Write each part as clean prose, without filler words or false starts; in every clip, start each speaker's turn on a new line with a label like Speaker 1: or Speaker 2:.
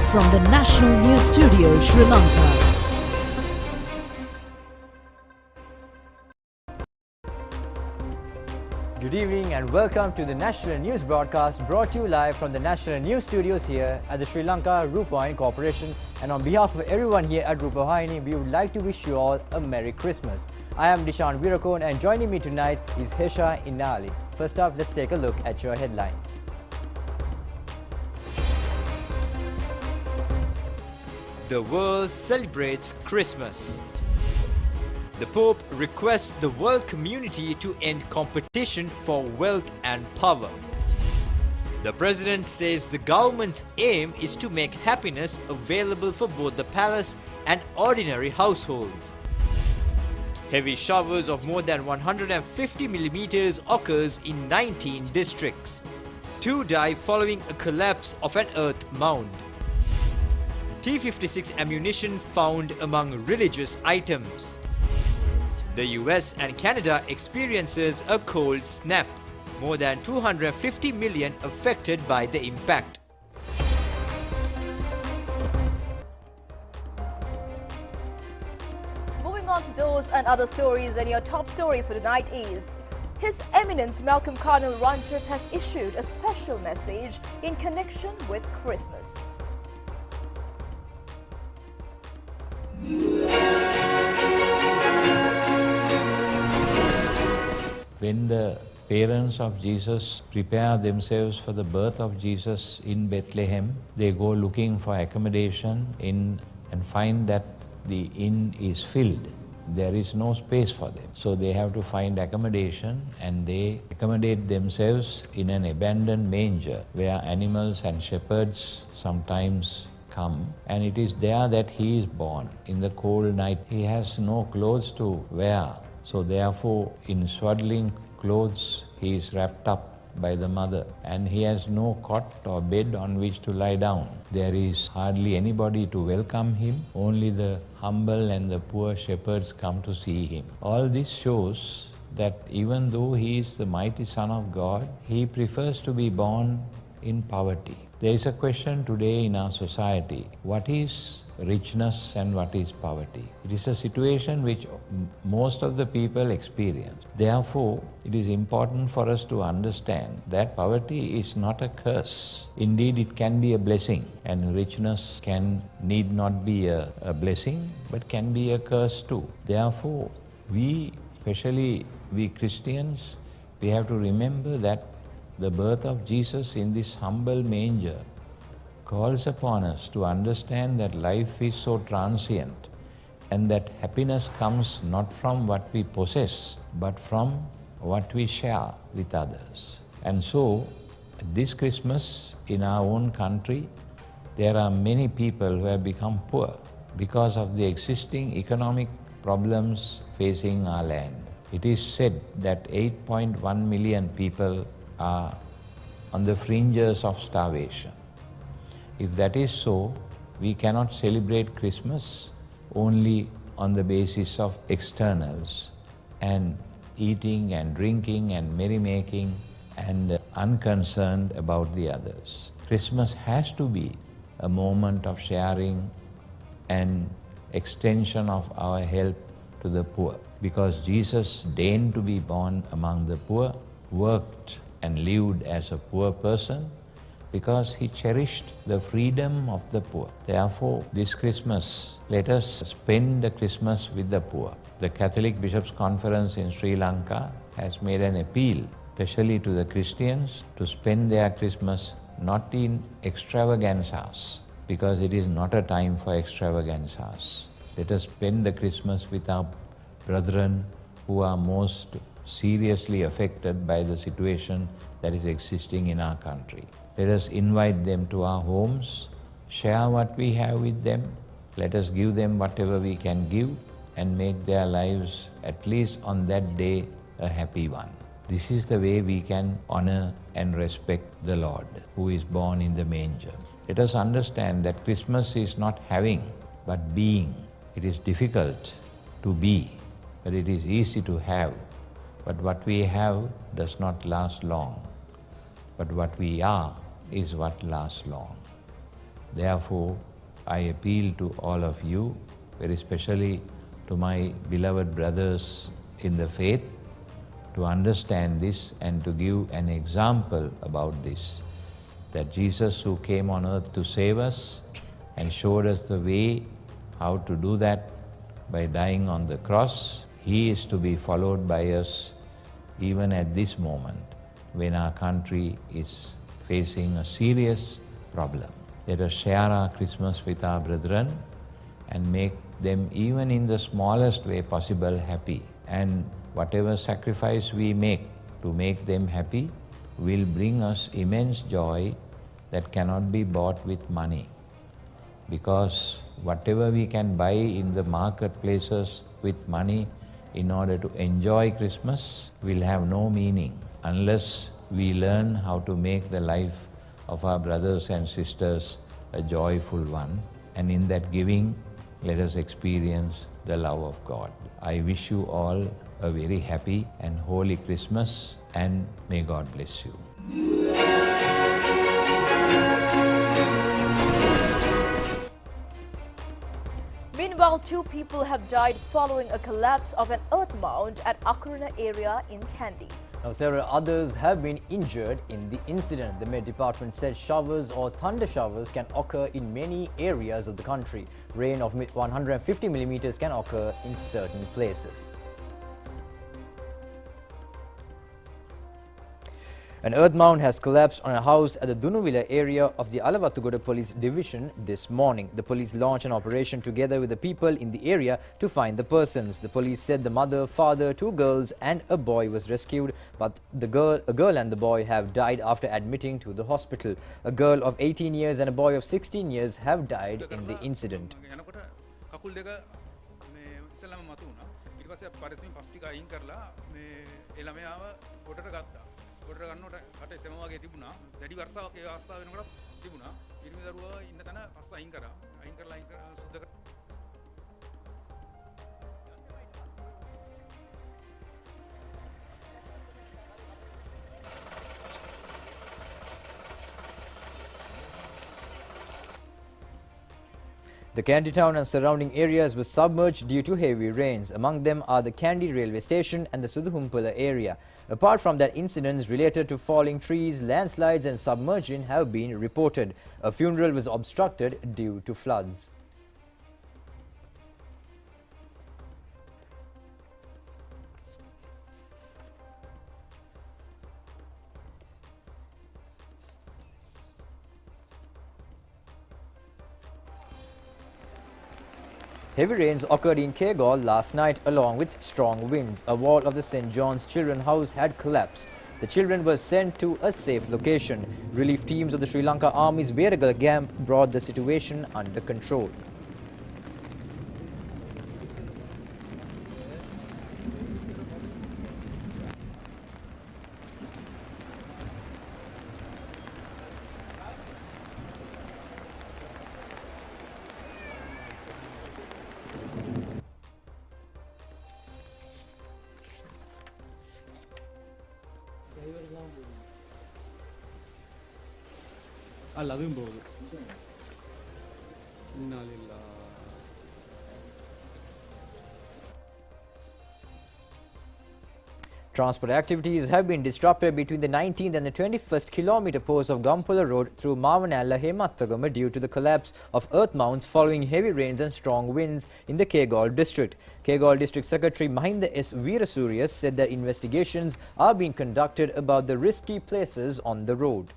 Speaker 1: from the National News Studio, Sri Lanka.
Speaker 2: Good evening and welcome to the National News broadcast brought to you live from the National News Studios here at the Sri Lanka Rupavahini Corporation. And on behalf of everyone here at Rupavahini, we would like to wish you all a Merry Christmas. I am Dishan Virakon and joining me tonight is Hesha Inali. First up, let's take a look at your headlines. The world celebrates Christmas. The Pope requests the world community to end competition for wealth and power. The President says the government's aim is to make happiness available for both the palace and ordinary households. Heavy showers of more than 150 millimeters occurs in 19 districts. 2 die following a collapse of an earth mound. T-56 ammunition found among religious items. The US and Canada experiences a cold snap. More than 250 million affected by the impact.
Speaker 3: Moving on to those and other stories, and your top story for tonight is His Eminence Malcolm Cardinal Ranjith has issued a special message in connection with Christmas.
Speaker 4: When the parents of Jesus prepare themselves for the birth of Jesus in Bethlehem, they go looking for accommodation and find that the inn is filled. There is no space for them. So they have to find accommodation, and they accommodate themselves in an abandoned manger where animals and shepherds sometimes come, and it is there that he is born. In the cold night, he has no clothes to wear. So therefore, in swaddling clothes, he is wrapped up by the mother, and he has no cot or bed on which to lie down. There is hardly anybody to welcome him. Only the humble and the poor shepherds come to see him. All this shows that even though he is the mighty Son of God, he prefers to be born in poverty. There is a question today in our society: what is richness and what is poverty? It is a situation which most of the people experience. Therefore, it is important for us to understand that poverty is not a curse. Indeed, it can be a blessing, and richness need not be a blessing, but can be a curse too. Therefore, especially we Christians, we have to remember that the birth of Jesus in this humble manger calls upon us to understand that life is so transient, and that happiness comes not from what we possess, but from what we share with others. And so, this Christmas in our own country, there are many people who have become poor because of the existing economic problems facing our land. It is said that 8.1 million people are on the fringes of starvation. If that is so, we cannot celebrate Christmas only on the basis of externals and eating and drinking and merrymaking and unconcerned about the others. Christmas has to be a moment of sharing and extension of our help to the poor, because Jesus deigned to be born among the poor, worked and lived as a poor person, because he cherished the freedom of the poor. Therefore, this Christmas, let us spend the Christmas with the poor. The Catholic Bishops' Conference in Sri Lanka has made an appeal, especially to the Christians, to spend their Christmas not in extravaganzas, because it is not a time for extravaganzas. Let us spend the Christmas with our brethren who are most seriously affected by the situation that is existing in our country. Let us invite them to our homes, share what we have with them, let us give them whatever we can give, and make their lives, at least on that day, a happy one. This is the way we can honor and respect the Lord, who is born in the manger. Let us understand that Christmas is not having, but being. It is difficult to be, but it is easy to have. But what we have does not last long. But what we are is what lasts long. Therefore, I appeal to all of you, very especially to my beloved brothers in the faith, to understand this and to give an example about this, that Jesus, who came on earth to save us and showed us the way how to do that by dying on the cross, He is to be followed by us even at this moment when our country is facing a serious problem. Let us share our Christmas with our brethren and make them, even in the smallest way possible, happy. And whatever sacrifice we make to make them happy will bring us immense joy that cannot be bought with money. Because whatever we can buy in the marketplaces with money in order to enjoy Christmas will have no meaning unless we learn how to make the life of our brothers and sisters a joyful one. And in that giving, let us experience the love of God. I wish you all a very happy and holy Christmas, and may God bless you.
Speaker 3: Meanwhile, 2 people have died following a collapse of an earth mound at Akurana area in Kandy.
Speaker 2: Now, several others have been injured in the incident. The Met Department said showers or thunder showers can occur in many areas of the country. Rain of 150 millimeters can occur in certain places. An earth mound has collapsed on a house at the Dunuvilla area of the Alawattugoda Police Division this morning. The police launched an operation together with the people in the area to find the persons. The police said the mother, father, 2 girls and a boy was rescued, but a girl and the boy have died after admitting to the hospital. A girl of 18 years and a boy of 16 years have died in the incident.
Speaker 5: ගොඩට ගන්නකොට කටේ සෙම වගේ තිබුණා. දැඩි වර්ෂාවක් ඒ අවස්ථාව වෙනකොට තිබුණා. ඊරිමි දරුවා ඉන්න තැන පස්ස අයින් කරා. අයින් කරලා සුද්ධ කරා.
Speaker 2: The Kandy town and surrounding areas were submerged due to heavy rains. Among them are the Kandy railway station and the Suduhumpula area. Apart from that, incidents related to falling trees, landslides and submersion have been reported. A funeral was obstructed due to floods. Heavy rains occurred in Kegaul last night along with strong winds. A wall of the St. John's Children's House had collapsed. The children were sent to a safe location. Relief teams of the Sri Lanka Army's Beragal camp brought the situation under control.
Speaker 6: all'adun bodu inna lillahi.
Speaker 2: Transport activities have been disrupted between the 19th and the 21st kilometre post of Gampula Road through Mavanalla Hemattagama due to the collapse of earth mounds following heavy rains and strong winds in the Kegaul district. Kegaul District Secretary Mahinda S. Veerasurya said that investigations are being conducted about the risky places on the road.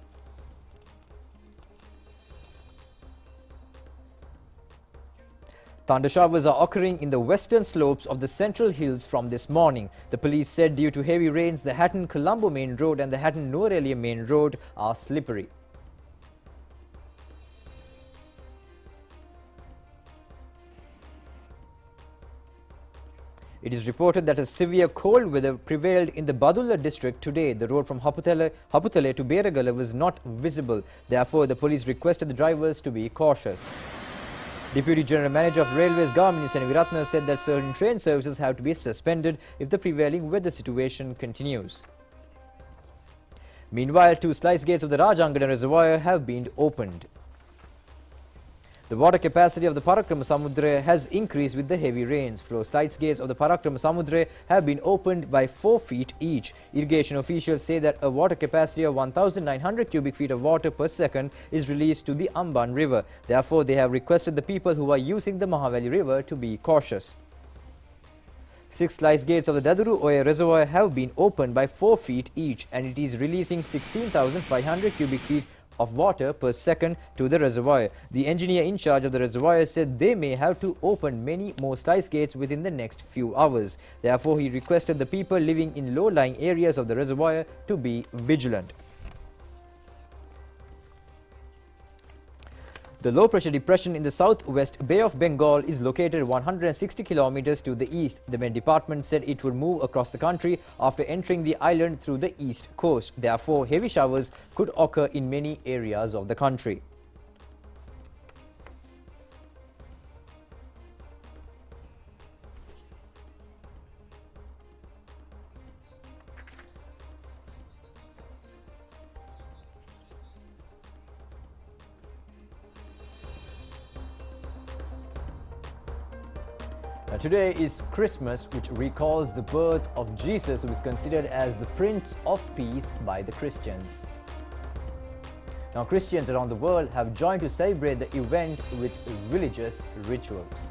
Speaker 2: Thunder showers are occurring in the western slopes of the central hills from this morning. The police said due to heavy rains, the Hatton-Colombo Main Road and the Hatton-Nuwara Main Road are slippery. It is reported that a severe cold weather prevailed in the Badulla district today. The road from Haputale to Beragala was not visible. Therefore, the police requested the drivers to be cautious. Deputy General Manager of Railways Gamini Senaviratna said that certain train services have to be suspended if the prevailing weather situation continues. Meanwhile, 2 sluice gates of the Rajangana Reservoir have been opened. The water capacity of the Parakrama Samudra has increased with the heavy rains. Flow sluice gates of the Parakrama Samudra have been opened by 4 feet each. Irrigation officials say that a water capacity of 1,900 cubic feet of water per second is released to the Amban River. Therefore, they have requested the people who are using the Mahavali River to be cautious. 6 sluice gates of the Daduru Oya reservoir have been opened by 4 feet each, and it is releasing 16,500 cubic feet of water per second to the reservoir. The engineer in charge of the reservoir said they may have to open many more sluice gates within the next few hours. Therefore, he requested the people living in low-lying areas of the reservoir to be vigilant. The low-pressure depression in the southwest Bay of Bengal is located 160 kilometers to the east. The Met Department said it would move across the country after entering the island through the east coast. Therefore, heavy showers could occur in many areas of the country. Now, today is Christmas, which recalls the birth of Jesus, who is considered as the Prince of Peace by the Christians. Now, Christians around the world have joined to celebrate the event with religious rituals.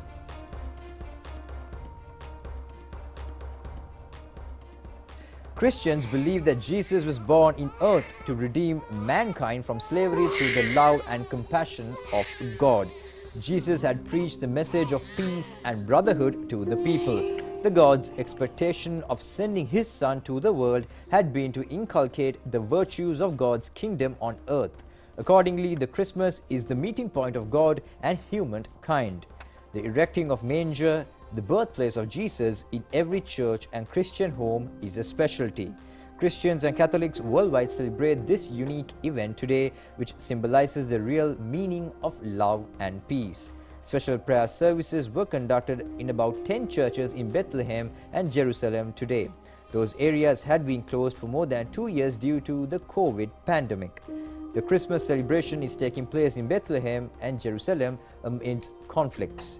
Speaker 2: Christians believe that Jesus was born in earth to redeem mankind from slavery through the love and compassion of God. Jesus had preached the message of peace and brotherhood to the people. The God's expectation of sending His Son to the world had been to inculcate the virtues of God's kingdom on earth. Accordingly, the Christmas is the meeting point of God and humankind. The erecting of manger, the birthplace of Jesus, in every church and Christian home is a specialty. Christians and Catholics worldwide celebrate this unique event today, which symbolizes the real meaning of love and peace. Special prayer services were conducted in about 10 churches in Bethlehem and Jerusalem today. Those areas had been closed for more than 2 years due to the COVID pandemic. The Christmas celebration is taking place in Bethlehem and Jerusalem amid conflicts.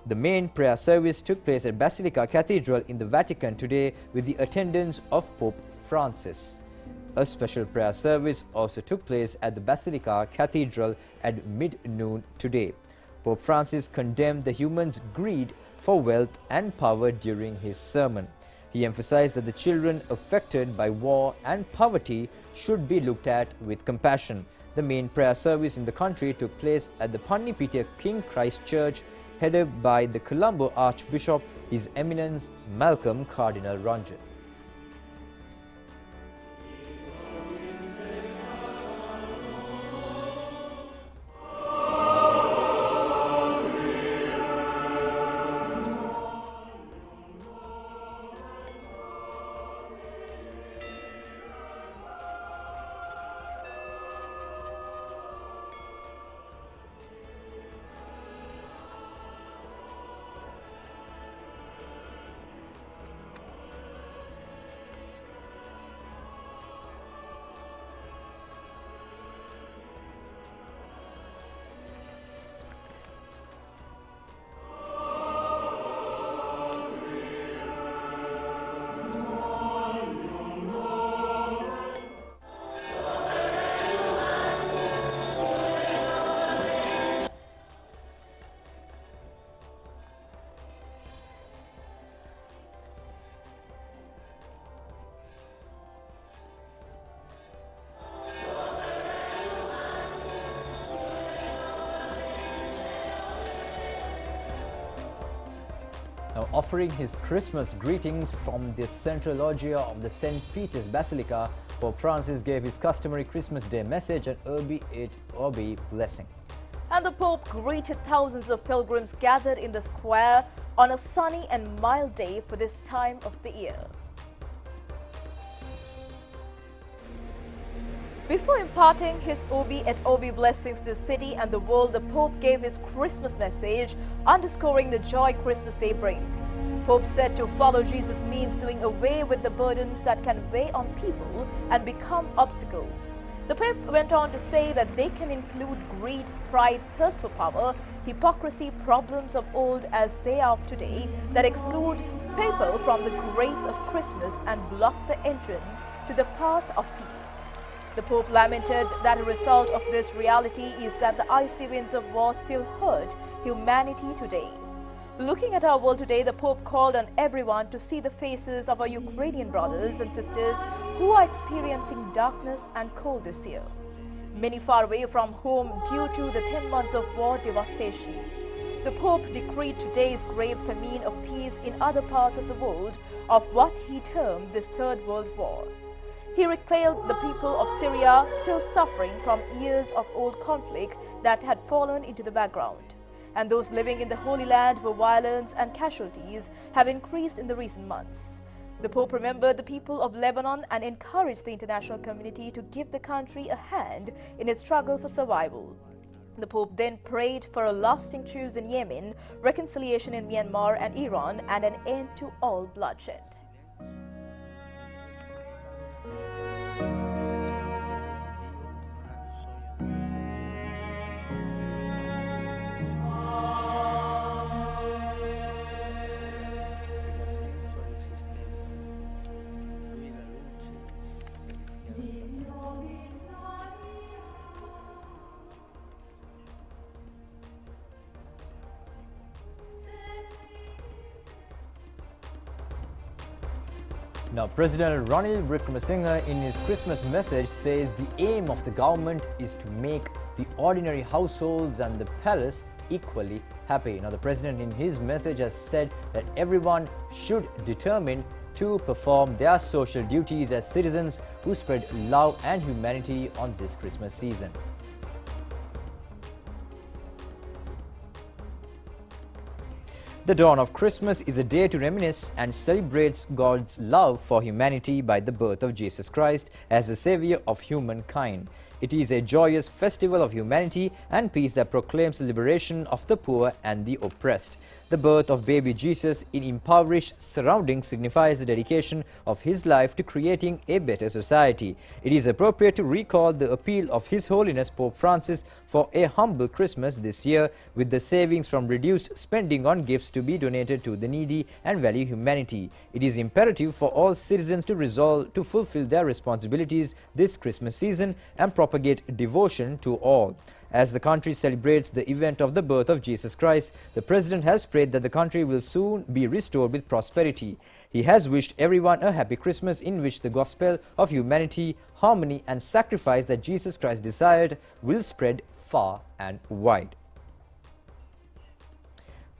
Speaker 2: The main prayer service took place at Basilica Cathedral in the Vatican today with the attendance of Pope Francis. A special prayer service also took place at the Basilica Cathedral at mid-noon today. Pope Francis condemned the humans' greed for wealth and power during his sermon. He emphasized that the children affected by war and poverty should be looked at with compassion. The main prayer service in the country took place at the Pannipitiya King Christ Church, headed by the Colombo Archbishop, His Eminence Malcolm Cardinal Ranjit. Now, offering his Christmas greetings from the central loggia of the St. Peter's Basilica, Pope Francis gave his customary Christmas Day message and Urbi et Orbi blessing.
Speaker 3: And the Pope greeted thousands of pilgrims gathered in the square on a sunny and mild day for this time of the year. Before imparting his Urbi et Orbi blessings to the city and the world, the Pope gave his Christmas message, underscoring the joy Christmas Day brings. Pope said to follow Jesus means doing away with the burdens that can weigh on people and become obstacles. The Pope went on to say that they can include greed, pride, thirst for power, hypocrisy, problems of old as they are of today that exclude people from the grace of Christmas and block the entrance to the path of peace. The Pope lamented that a result of this reality is that the icy winds of war still hurt humanity today. Looking at our world today, the Pope called on everyone to see the faces of our Ukrainian brothers and sisters who are experiencing darkness and cold this year. Many far away from home due to the 10 months of war devastation. The Pope decreed today's grave famine of peace in other parts of the world of what he termed this Third World War. He reclaimed the people of Syria still suffering from years of old conflict that had fallen into the background, and those living in the Holy Land where violence and casualties have increased in the recent months. The Pope remembered the people of Lebanon and encouraged the international community to give the country a hand in its struggle for survival. The Pope then prayed for a lasting truce in Yemen, reconciliation in Myanmar and Iran, and an end to all bloodshed.
Speaker 2: Now, President Ranil Wickremesinghe in his Christmas message says the aim of the government is to make the ordinary households and the palace equally happy. Now, the President in his message has said that everyone should determine to perform their social duties as citizens who spread love and humanity on this Christmas season. The dawn of Christmas is a day to reminisce and celebrate God's love for humanity by the birth of Jesus Christ as the Savior of humankind. It is a joyous festival of humanity and peace that proclaims the liberation of the poor and the oppressed. The birth of baby Jesus in impoverished surroundings signifies the dedication of his life to creating a better society. It is appropriate to recall the appeal of His Holiness Pope Francis for a humble Christmas this year, with the savings from reduced spending on gifts to be donated to the needy and value humanity. It is imperative for all citizens to resolve to fulfill their responsibilities this Christmas season and propagate devotion to all. As the country celebrates the event of the birth of Jesus Christ, the President has prayed that the country will soon be restored with prosperity. He has wished everyone a happy Christmas in which the gospel of humanity, harmony and sacrifice that Jesus Christ desired will spread far and wide.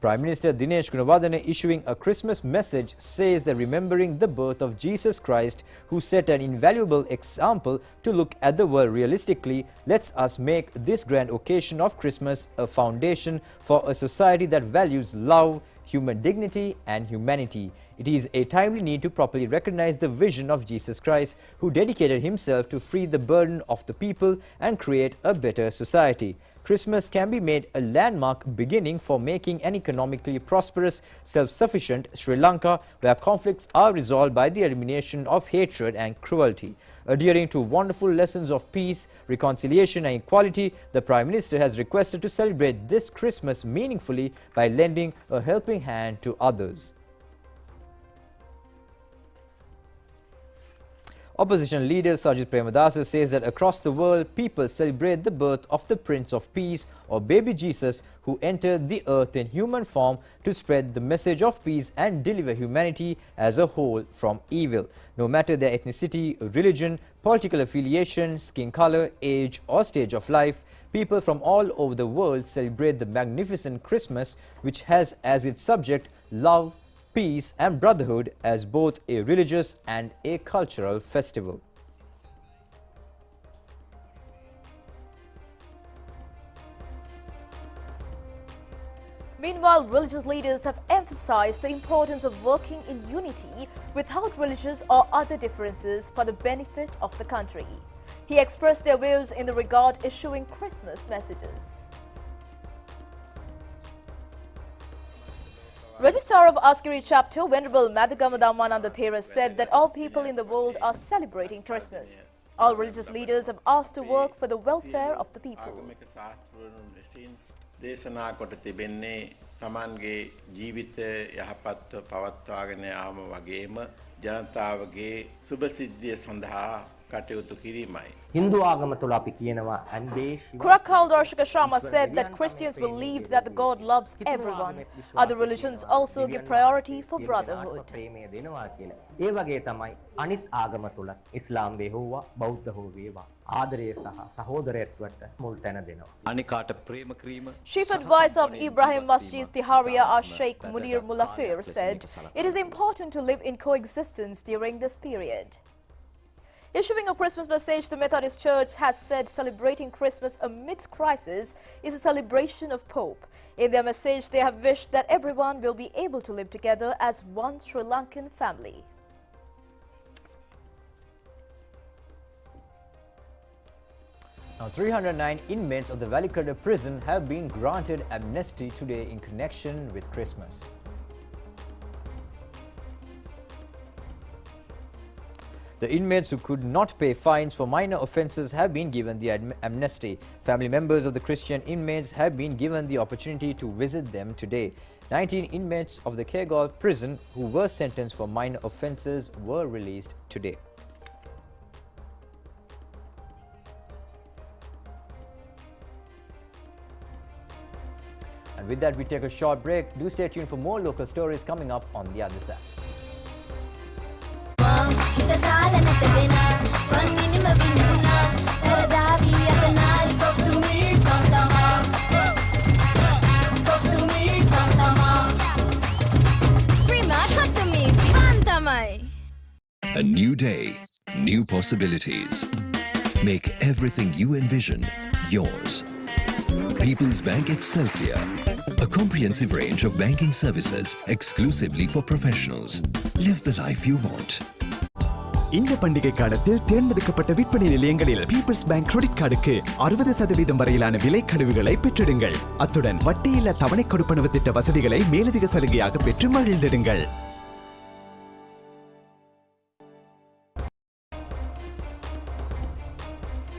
Speaker 2: Prime Minister Dinesh Gunawardene, issuing a Christmas message, says that remembering the birth of Jesus Christ, who set an invaluable example to look at the world realistically, lets us make this grand occasion of Christmas a foundation for a society that values love, human dignity and humanity. It is a timely need to properly recognize the vision of Jesus Christ, who dedicated himself to free the burden of the people and create a better society. Christmas can be made a landmark beginning for making an economically prosperous, self-sufficient Sri Lanka, where conflicts are resolved by the elimination of hatred and cruelty. Adhering to wonderful lessons of peace, reconciliation and equality, the Prime Minister has requested to celebrate this Christmas meaningfully by lending a helping hand to others. Opposition leader Sajid Premadasa says that across the world, people celebrate the birth of the Prince of Peace, or baby Jesus, who entered the earth in human form to spread the message of peace and deliver humanity as a whole from evil. No matter their ethnicity, religion, political affiliation, skin color, age or stage of life, people from all over the world celebrate the magnificent Christmas, which has as its subject love, peace and brotherhood as both a religious and a cultural festival.
Speaker 3: Meanwhile, religious leaders have emphasized the importance of working in unity without religious or other differences for the benefit of the country. He expressed their views in the regard, issuing Christmas messages. Registrar of Askari Chapter, Venerable Madhugama Dhammananda Thera, said that all people in the world are celebrating Christmas. All religious leaders have asked to work for the welfare of the people.
Speaker 7: දේශනා කොට තිබෙන්නේ තමන්ගේ ජීවිතය යහපත්ව පවත්වාගෙන යාම වගේම ජනතාවගේ සුභසිද්ධිය සඳහා කටයුතු කිරීමයි.
Speaker 8: Hindu ආගම තුළ අපි කියනවා
Speaker 3: Kurakal Darshika Sharma said that Christians believe that the God loves everyone. Other religions also give priority for brotherhood.
Speaker 8: ප්‍රේමය දෙනවා කියලා. ඒ වගේ තමයි අනිත් ආගම තුළ ඉස්ලාම් වේවා බෞද්ධ හෝ වේවා ආදරය සහ සහෝදරත්වයට මුල් තැන දෙනවා.
Speaker 6: අනිකාට ප්‍රේම කිරීම.
Speaker 3: Chief advisor of Ibrahim Masjid Tiharia Sheikh Munir Mulafir said, "It is important to live in coexistence during this period." Issuing a Christmas message, the Methodist Church has said celebrating Christmas amidst crisis is a celebration of hope. In their message, they have wished that everyone will be able to live together as one Sri Lankan family.
Speaker 2: Now, 309 inmates of the Valikada prison have been granted amnesty today in connection with Christmas. The inmates who could not pay fines for minor offences have been given the amnesty. Family members of the Christian inmates have been given the opportunity to visit them today. 19 inmates of the Kergal prison who were sentenced for minor offences were released today. And with that, we take a short break. Do stay tuned for more local stories coming up on the other side.
Speaker 9: A new day, new possibilities. Make everything you envision yours. People's Bank Excelsior, a comprehensive range of banking services exclusively for professionals. Live the life you want.
Speaker 10: இந்த பண்டிகை காலத்தில் தேர்ந்தெடுக்கப்பட்ட விற்பனை நிலையங்களில் peoples bank credit கார்டுக்கு 60% வரையிலான விலை கழிவுகளை பெற்றிடுங்கள். அத்துடன் வட்டியில்லா தவணை கொடுப்பனவு திட்ட வசதிகளை மேலதிக சலுகையாக பெற்று மகிழ்ந்திடுங்கள்.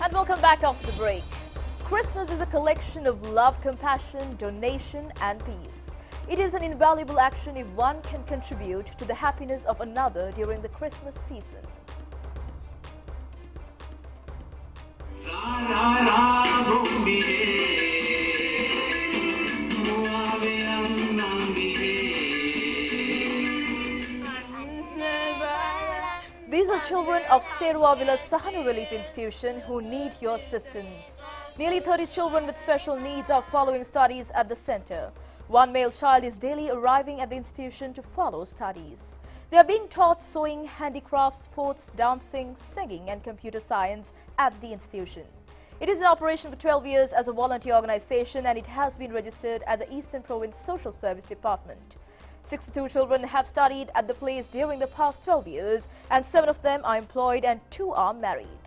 Speaker 3: And welcome back after the break. Christmas is a collection of love, compassion, donation and peace. It is an invaluable action if one can contribute to the happiness of another during the Christmas season. These are children of Serwavila Sahana Relief Institution who need your assistance. Nearly 30 children with special needs are following studies at the center. One male child is daily arriving at the institution to follow studies. They are being taught sewing, handicrafts, sports, dancing, singing and computer science at the institution. It is in operation for 12 years as a volunteer organization and it has been registered at the Eastern Province Social Service Department. 62 children have studied at the place during the past 12 years and 7 of them are employed and 2 are married.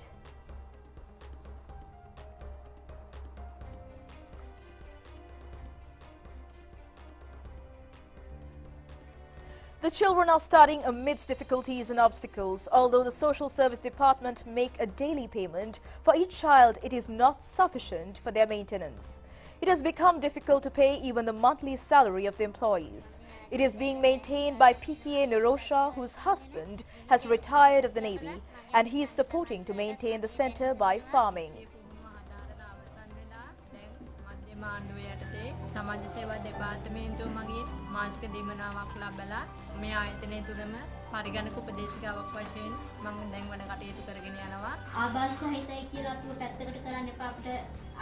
Speaker 3: The children are studying amidst difficulties and obstacles. Although the Social Service Department make a daily payment for each child, it is not sufficient for their maintenance. It has become difficult to pay even the monthly salary of the employees. It is being maintained by PKA Nirosha, whose husband has retired of the Navy, and he is supporting to maintain the center by farming.
Speaker 11: සමාජ සේවා දෙපාර්තමේන්තුව මගේ මාසික දීමනාවක් ලැබලා මේ ආයතනය තුලම පරිගණක උපදේශිකාවක් වශයෙන් මම දැන් වැඩ කටයුතු කරගෙන යනවා.
Speaker 12: ආබාධ සහිතයි කියලා අපිව පැත්තකට කරන්න එපා. අපිට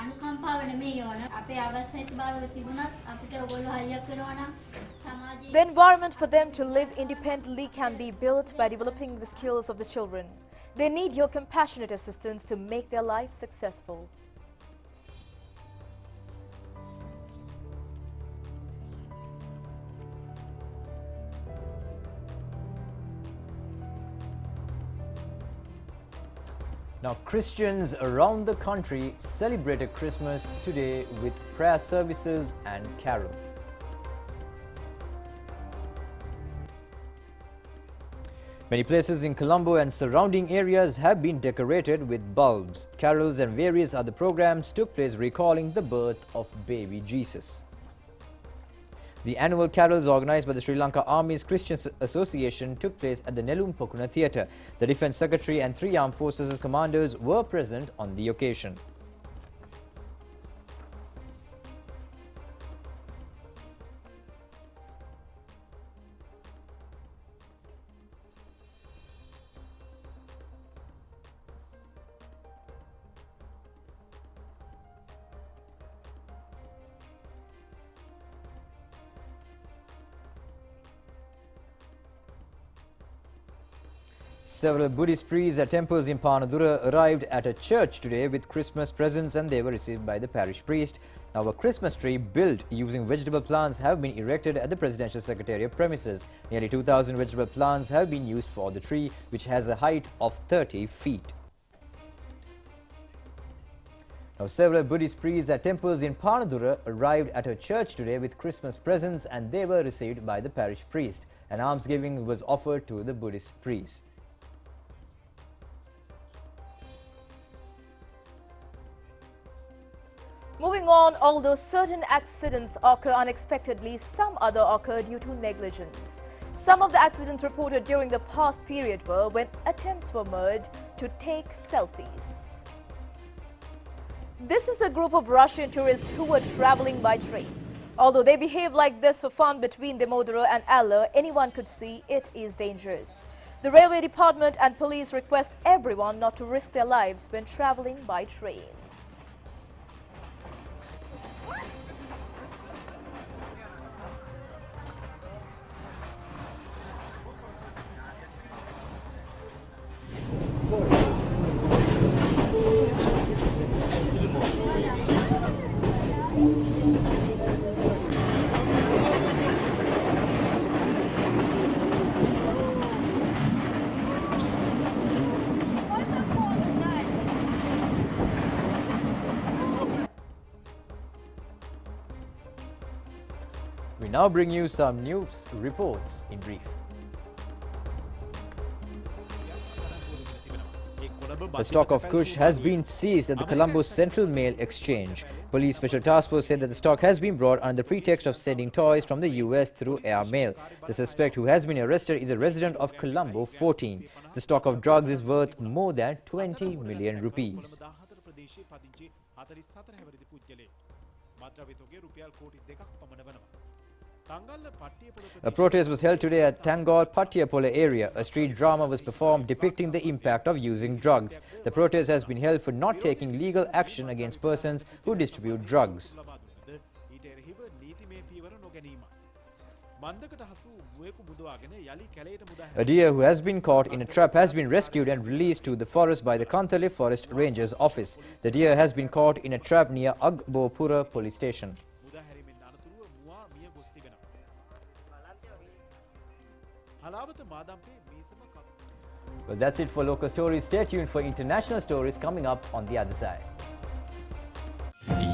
Speaker 12: අනුකම්පාව නෙමෙයි ඕන. අපේ ආබාධ සහිතභාවය තිබුණත් අපිට ඔයගොල්ලෝ හයියක් වෙනවා නම් සමාජයේ
Speaker 3: The environment for them to live independently can be built by developing the skills of the children. They need your compassionate assistance to make their life successful.
Speaker 2: Now, Christians around the country celebrated Christmas today with prayer services and carols. Many places in Colombo and surrounding areas have been decorated with bulbs. Carols and various other programs took place recalling the birth of baby Jesus. The annual carols organized by the Sri Lanka Army's Christian Association took place at the Nelum Pokuna Theatre. The Defence Secretary and 3 Armed Forces commanders were present on the occasion. Several Buddhist priests at temples in Panadura arrived at a church today with Christmas presents, and they were received by the parish priest. Now, a Christmas tree built using vegetable plants have been erected at the Presidential Secretariat premises. Nearly 2,000 vegetable plants have been used for the tree, which has a height of 30 feet. Now, several Buddhist priests at temples in Panadura arrived at a church today with Christmas presents, and they were received by the parish priest. An almsgiving was offered to the Buddhist priests.
Speaker 3: Moving on, although certain accidents occur unexpectedly, some other occur due to negligence. Some of the accidents reported during the past period were when attempts were made to take selfies. This is a group of Russian tourists who were traveling by train. Although they behave like this for fun between Demodara and Aller, anyone could see it is dangerous. The Railway Department and police request everyone not to risk their lives when traveling by trains.
Speaker 2: We now bring you some news reports in brief. The stock of Kush has been seized at the Colombo Central Mail Exchange. Police Special Task Force said that the stock has been brought under the pretext of sending toys from the US through air mail. The suspect who has been arrested is a resident of Colombo 14. The stock of drugs is worth more than 20 million rupees. A protest was held today at Tangal Pattiapola area. A street drama was performed depicting the impact of using drugs. The protest has been held for not taking legal action against persons who distribute drugs. A deer who has been caught in a trap has been rescued and released to the forest by the Kantale Forest Ranger's office. The deer has been caught in a trap near Agbopura police station. Well, that's it for local stories. Stay tuned for international stories coming up on the other side.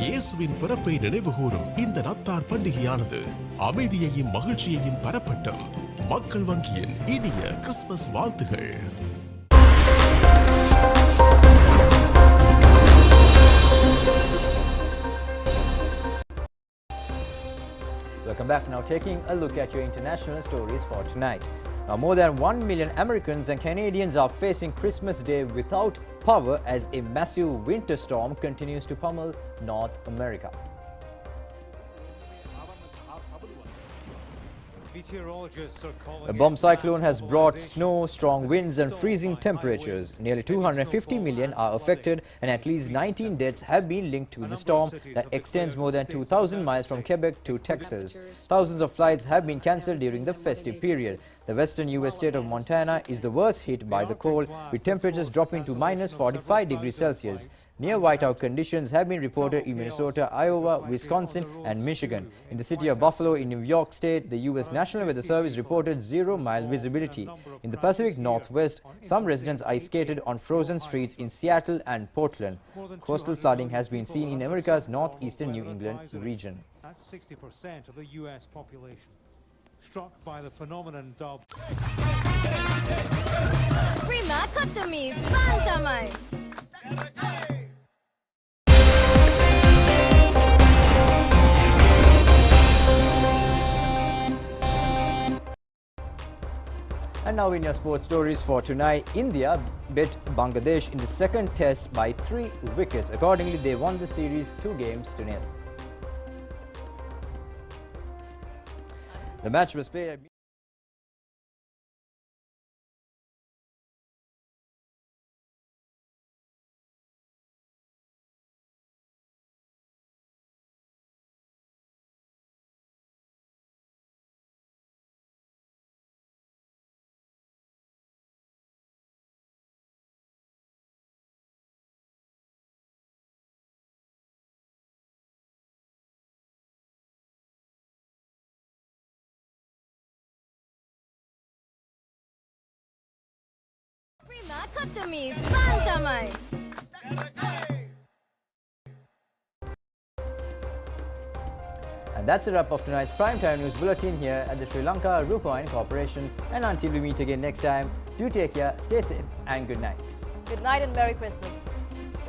Speaker 13: இயேசுவின் பிறப்பை நினைவுகூரும் இந்த நத்தார் பண்டிகையானது அமைதியையும் மகிழ்ச்சியையும் பரப்பட்டும். மக்கள் வங்கியின் இனிய Christmas வாழ்த்துகள்.
Speaker 2: Welcome back. Now taking a look at your international stories for tonight. Now, more than 1 million Americans and Canadians are facing Christmas Day without power as a massive winter storm continues to pummel North America. A bomb cyclone has brought snow, strong winds and freezing temperatures. Nearly 250 million are affected and at least 19 deaths have been linked to the storm that extends more than 2,000 miles from Quebec to Texas. Thousands of flights have been cancelled during the festive period. The western U.S. state of Montana is the worst hit by the cold, with temperatures dropping to minus 45 degrees Celsius. Near whiteout conditions have been reported in Minnesota, Iowa, Wisconsin and Michigan. In the city of Buffalo in New York State, the U.S. National Weather Service reported 0-mile visibility. In the Pacific Northwest, some residents ice skated on frozen streets in Seattle and Portland. Coastal flooding has been seen in America's northeastern New England region.
Speaker 14: That's 60% of the U.S. population. Struck by the phenomenon dubbed Prima Kotami, Fantamai.
Speaker 2: And now in your sports stories for tonight, India beat Bangladesh in the second test by 3 wickets. Accordingly, they won the series 2-0. The match was played at
Speaker 14: Prima Kotami, Fantamai.
Speaker 2: And that's a wrap of tonight's Primetime News Bulletin here at the Sri Lanka Rupavahini Corporation. And until we meet again next time, do take care, stay safe and good night.
Speaker 3: Good night and Merry Christmas.